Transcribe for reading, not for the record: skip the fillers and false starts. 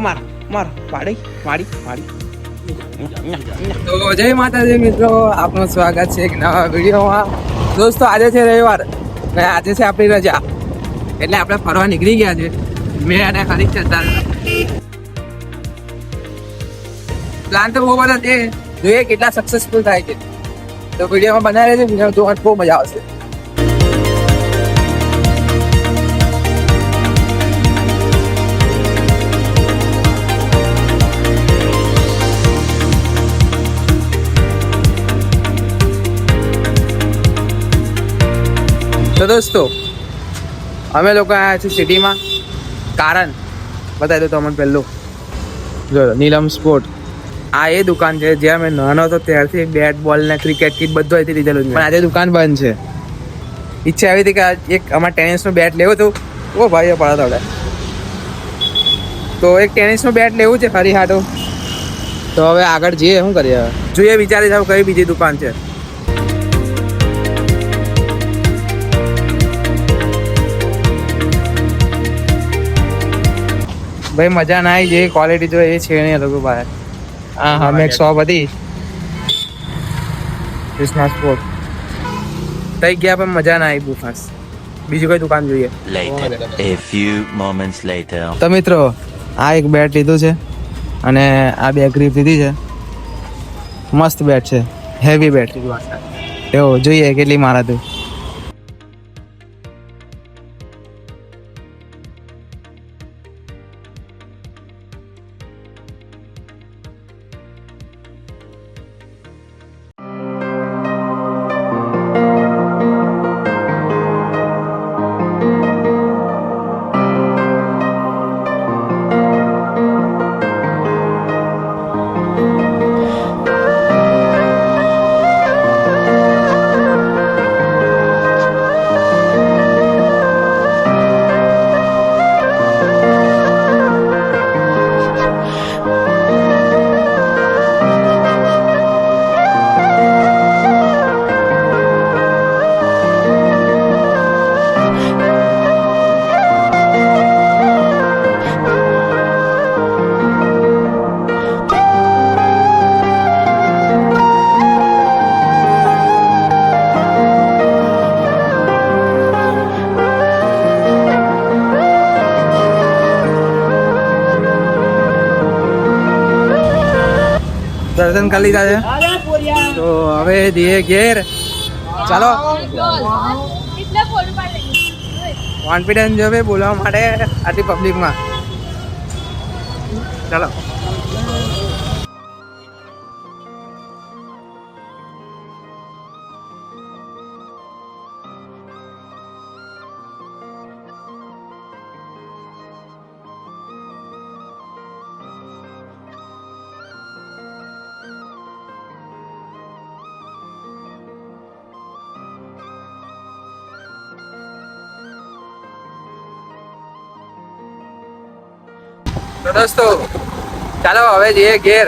માર માર પાડી માડી માડી. તો જય માતાજી મિત્રો, આપનું સ્વાગત છે એક નવા વિડીયોમાં. દોસ્તો આજે છે રવિવાર ને આજે છે આપણી રજા, એટલે આપણે ફરવા નીકળી ગયા છે. મેં અને હરીશ હતા. પ્લાન તો બહુ બધા છે, જોઈએ કેટલા સક્સેસફુલ થાય છે. તો વિડીયોમાં બનાવી રહેજો, વિડીયો જોવાની બહુ મજા આવશે. તો દોસ્તો અમે લોકો આવ્યા છીએ સિટીમાં. કારણ બતાવી દો તમને પહેલું. જો નીલમ સ્પોર્ટ, આ એ દુકાન છે જ્યાં મેં નાનો હતો ત્યારથી બેટ બોલ ને ક્રિકેટ કિટ બધું અહીંથી લીધેલું છે. પણ આજે દુકાન બંધ છે. ઈચ્છા આવી હતી કે એક અમારે ટેનિસનું બેટ લેવું હતું. ઓ ભાઈ પડે થોડે, તો એક ટેનિસનું બેટ લેવું છે ફરી હાટું. તો હવે આગળ જઈએ, શું કરીએ હવે જોઈએ, વિચારી જાવ કઈ બીજી દુકાન છે. ભાઈ મજા ના આવી, જે ક્વોલિટી જોઈએ એ છે નહીં એ લોકો પાસે. હા મેં એક શોપ હતી ક્રિષ્ના સ્પોર્ટ, તઈ ગયા પણ મજા ના આવી બહુ ખાસ. બીજી કોઈ દુકાન જોઈએ. A few moments later. તો મિત્રો આ એક બેટ લીધું છે અને આ બે ગ્રીપ લીધી છે. મસ્ત બેટ છે, હેવી બેટ. એવો જોઈએ કેટલી મારા તું. દર્શન કરી લીધા છે, તો હવે જઈએ ઘેર. ચાલો, કોન્ફિડન્સ જોવે બોલવા માટે આટલી પબ્લિકમાં. ચાલો. તો દોસ્તો ચાલો હવે જઈએ ઘેર.